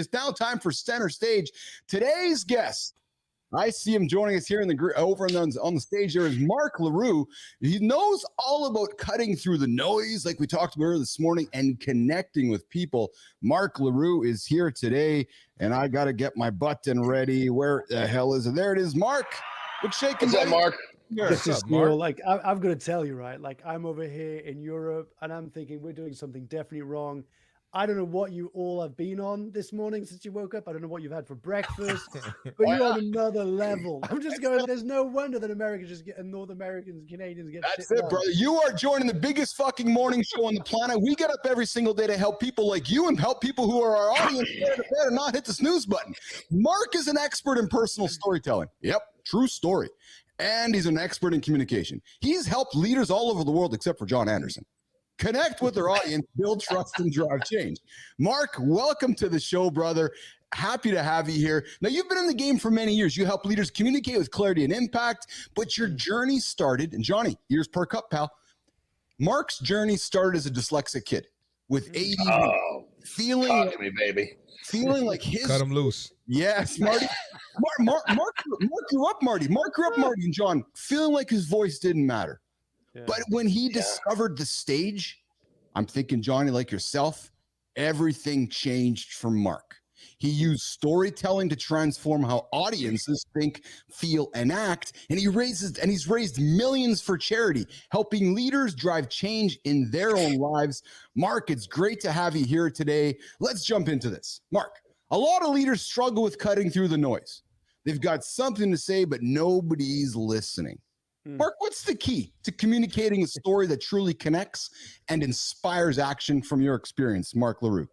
It's now time for center stage. Today's guest, I see him joining us here in the over on the stage. There is Mark LaRue. He knows all about cutting through the noise, like we talked about earlier this morning, and connecting with people. Mark LaRue is here today, and I got to get my button ready. Where the hell is it? There it is, Mark. Good shaking. What's up, Mark? This is Mark. Like I've got to tell you, right? Like I'm over here in Europe, and I'm thinking we're doing something definitely wrong. I don't know what you all have been on this morning since you woke up. I don't know what you've had for breakfast, but you're on another level. I'm just going, there's no wonder that Americans just get, and North Americans, Canadians get That's shit it, done. brother. You are joining the biggest fucking morning show on the planet. We get up every single day to help people like you and help people who are our audience better not hit the snooze button. Mark is an expert in personal storytelling. Yep, true story. And he's an expert in communication. He's helped leaders all over the world except for John Anderson connect with their audience, build trust, and drive change. Mark, welcome to the show, brother. Happy to have you here. Now, you've been in the game for many years. You help leaders communicate with clarity and impact, but your journey started, and Johnny, ears perk up, pal. Mark's journey started as a dyslexic kid with ADD. Oh, feeling talk to me, baby. Feeling like his... Cut him loose. Yes, Marty. Mark grew up, Marty. Mark grew up, Marty and John, feeling like his voice didn't matter. Yeah. But when he discovered the stage, I'm thinking, Johnny, like yourself, everything changed for Mark. He used storytelling to transform how audiences think, feel, and act. And he's raised millions for charity, helping leaders drive change in their own lives. Mark, it's great to have you here today. Let's jump into this. Mark, a lot of leaders struggle with cutting through the noise. They've got something to say, but nobody's listening. Mark, what's the key to communicating a story that truly connects and inspires action from your experience, Mark LaRue?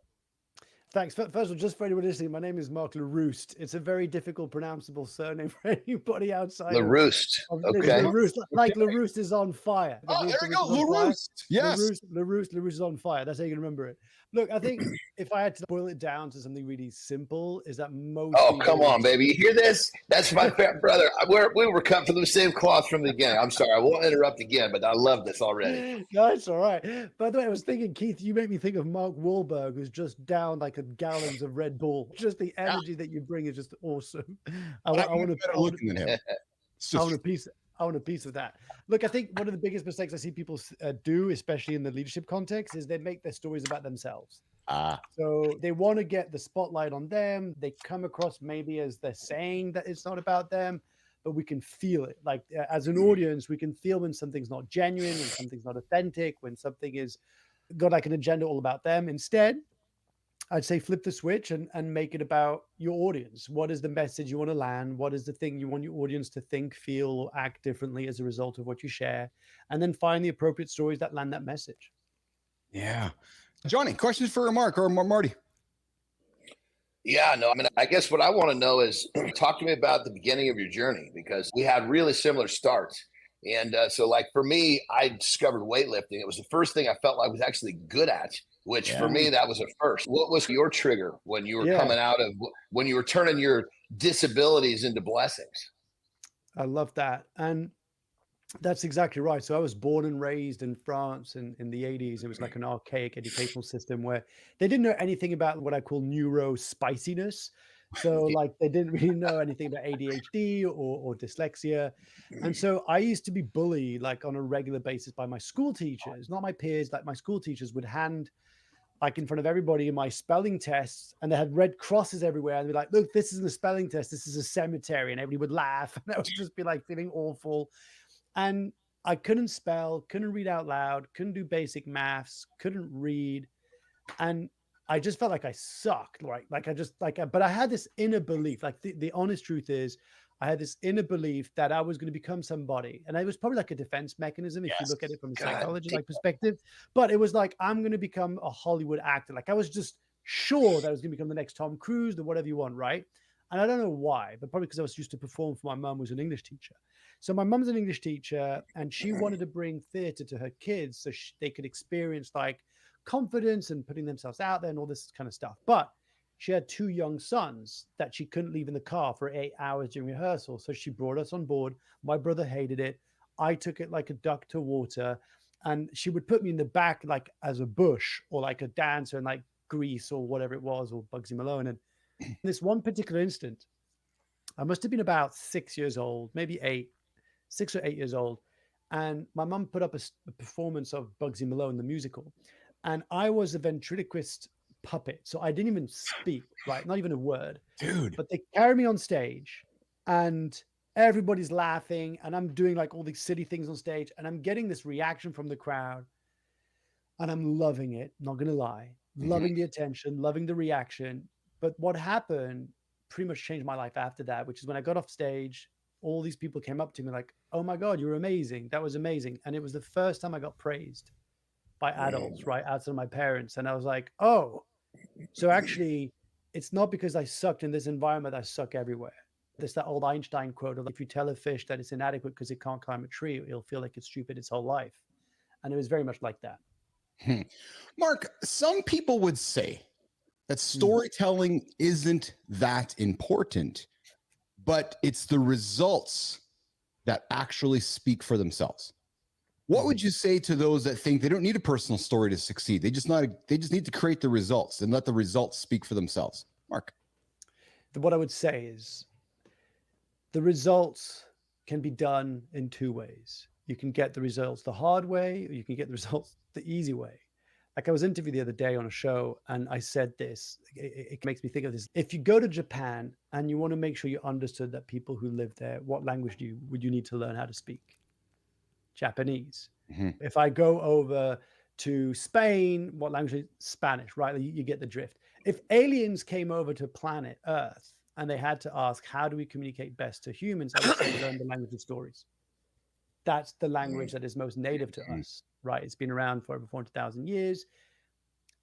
Thanks. First of all, just for anybody listening, my name is Mark LaRue. It's a very difficult pronounceable surname for anybody outside. LaRue. Okay. LaRue, like LaRue is on fire. Oh, there we go. LaRue. Yes. LaRue is on fire. That's how you can remember it. Look, I think if I had to boil it down to something really simple, is that most. Oh, come on, baby. You hear this? That's my brother. We were cut from the same cloth from the beginning. I'm sorry. I won't interrupt again, but I love this already. No, it's all right. By the way, I was thinking, Keith, you make me think of Mark Wahlberg, who's just down like gallons of Red Bull. Just the energy that you bring is just awesome. I want a piece of that. Look, I think one of the biggest mistakes I see people do, especially in the leadership context, is they make their stories about themselves. So they want to get the spotlight on them. They come across maybe as they're saying that it's not about them, but we can feel it. Like as an audience, we can feel when something's not genuine, when something's not authentic, when something is got like an agenda all about them. Instead, I'd say flip the switch and make it about your audience. What is the message you want to land? What is the thing you want your audience to think, feel, or act differently as a result of what you share? And then find the appropriate stories that land that message. Yeah. Johnny, questions for Mark or Marty? Yeah, no, I mean, I guess what I want to know is talk to me about the beginning of your journey, because we had really similar starts. And so like for me, I discovered weightlifting. It was the first thing I felt like I was actually good at, which for me, that was a first. What was your trigger when you were coming out of, when you were turning your disabilities into blessings? I love that. And that's exactly right. So I was born and raised in France in the 80s. It was like an archaic educational system where they didn't know anything about what I call neuro spiciness. So like they didn't really know anything about ADHD or dyslexia. And so I used to be bullied like on a regular basis by my school teachers, not my peers. Like my school teachers would hand like in front of everybody in my spelling tests, and they had red crosses everywhere. And they'd be like, look, this isn't a spelling test. This is a cemetery. And everybody would laugh. And I would just be like feeling awful. And I couldn't spell, couldn't read out loud, couldn't do basic maths, couldn't read. And I just felt like I sucked, right? But I had this inner belief, like the honest truth is, I had this inner belief that I was going to become somebody. And it was probably like a defense mechanism if you look at it from a psychology like perspective. But it was like, I'm going to become a Hollywood actor. Like I was just sure that I was going to become the next Tom Cruise or whatever you want, right? And I don't know why, but probably because I was used to perform for my mum, who was an English teacher. So my mum's an English teacher, and she wanted to bring theater to her kids so they could experience like confidence and putting themselves out there and all this kind of stuff. But she had 2 young sons that she couldn't leave in the car for 8 hours during rehearsal. So she brought us on board. My brother hated it. I took it like a duck to water. And she would put me in the back like as a bush or like a dancer in like Grease or whatever it was, or Bugsy Malone. And This one particular instant, I must have been about 6 years old, maybe 6 or 8 years old. And my mum put up a performance of Bugsy Malone, the musical. And I was a ventriloquist puppet. So I didn't even speak, right? Not even a word. Dude. But they carried me on stage and everybody's laughing. And I'm doing like all these silly things on stage. And I'm getting this reaction from the crowd. And I'm loving it, not going to lie. Loving the attention, loving the reaction. But what happened pretty much changed my life after that, which is when I got off stage, all these people came up to me like, oh my God, you're amazing. That was amazing. And it was the first time I got praised by adults, right? Outside of my parents. And I was like, oh, so actually it's not because I sucked in this environment, I suck everywhere. There's that old Einstein quote of, if you tell a fish that it's inadequate because it can't climb a tree, it'll feel like it's stupid its whole life. And it was very much like that. Mark, some people would say that storytelling isn't that important, but it's the results that actually speak for themselves. What would you say to those that think they don't need a personal story to succeed? They just need to create the results and let the results speak for themselves. Mark. What I would say is the results can be done in two ways. You can get the results the hard way, or you can get the results the easy way. Like I was interviewed the other day on a show and I said this, it makes me think of this. If you go to Japan and you want to make sure you understood that people who live there, what language would you need to learn how to speak? Japanese. If I go over to Spain, what language? Spanish, right? You get the drift. If aliens came over to planet Earth and they had to ask, how do we communicate best to humans? I would say learn the language of stories. That's the language that is most native to us, right? It's been around for over 400,000 years.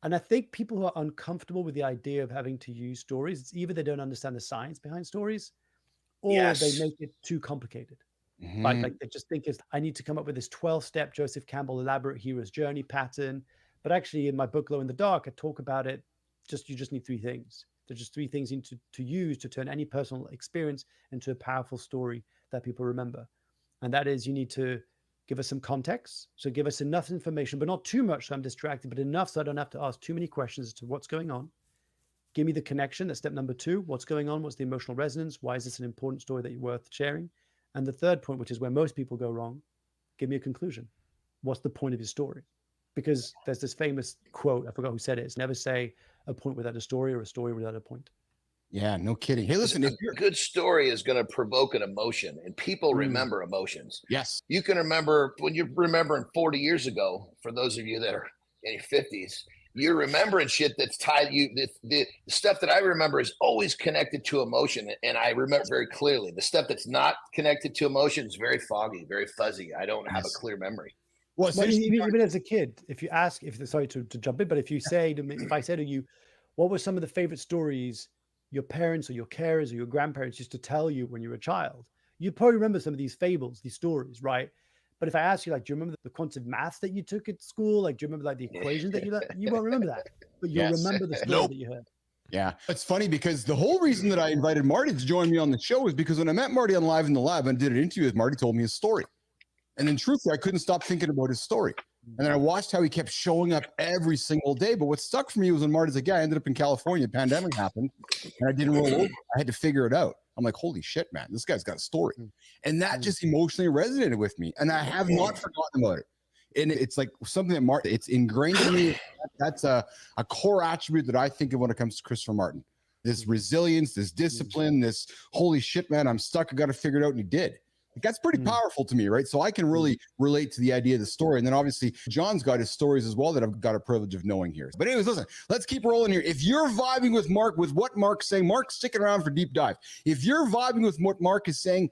And I think people who are uncomfortable with the idea of having to use stories, it's either they don't understand the science behind stories or they make it too complicated. Right? Like they just think I need to come up with this 12-step Joseph Campbell elaborate hero's journey pattern. But actually in my book, Glow in the Dark, I talk about it. You just need three things. There's just three things you need to use to turn any personal experience into a powerful story that people remember. And that is, you need to give us some context. So give us enough information, but not too much so I'm distracted, but enough so I don't have to ask too many questions as to what's going on. Give me the connection. That's step number 2. What's going on? What's the emotional resonance? Why is this an important story that you're worth sharing? And the third point, which is where most people go wrong, give me a conclusion. What's the point of your story? Because there's this famous quote, I forgot who said it. It's never say a point without a story or a story without a point. Yeah, no kidding. Hey, listen, a good story is going to provoke an emotion, and people remember emotions. Yes. You can remember when you're remembering 40 years ago, for those of you that are in your 50s, you're remembering shit that's tied the stuff that I remember is always connected to emotion. And I remember very clearly. The stuff that's not connected to emotion is very foggy, very fuzzy. I don't have a clear memory. Well, even as a kid, if you ask, sorry to jump in, but if you say to me, if I say to you, what were some of the favorite stories your parents or your carers or your grandparents used to tell you when you were a child, you'd probably remember some of these fables, these stories, right? But if I ask you, like, do you remember the quantitative math that you took at school? Like, do you remember like the equations that you learned? You won't remember that, but you'll remember the story that you heard. Yeah, it's funny because the whole reason that I invited Marty to join me on the show is because when I met Marty on Live in the Lab and did an interview with Marty, told me his story. And then truthfully, I couldn't stop thinking about his story. And then I watched how he kept showing up every single day. But what stuck for me was when Marty's like, yeah, I ended up in California, the pandemic happened, and I didn't roll over. I had to figure it out. I'm like, holy shit, man, this guy's got a story. And that just emotionally resonated with me. And I have not forgotten about it. And it's like something that Martin, it's ingrained in me. That's a core attribute that I think of when it comes to Christopher Martin. This resilience, this discipline, this holy shit, man, I'm stuck. I got to figure it out. And he did. Like, that's pretty powerful to me, right? So I can really relate to the idea of the story. And then obviously John's got his stories as well that I've got a privilege of knowing here. But anyways, listen, let's keep rolling here. If you're vibing with Mark, with what Mark's saying, Mark's sticking around for deep dive. If you're vibing with what Mark is saying,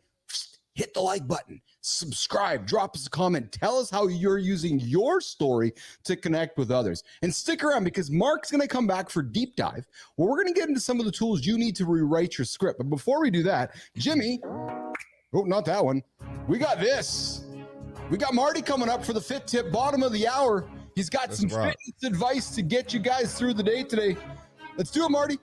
hit the like button, subscribe, drop us a comment, tell us how you're using your story to connect with others. And stick around because Mark's going to come back for deep dive where we're going to get into some of the tools you need to rewrite your script. But before we do that, Jimmy, oh, not that one. We got this. We got Marty coming up for the Fit Tip, bottom of the hour. He's got some fitness advice to get you guys through the day today. Let's do it, Marty.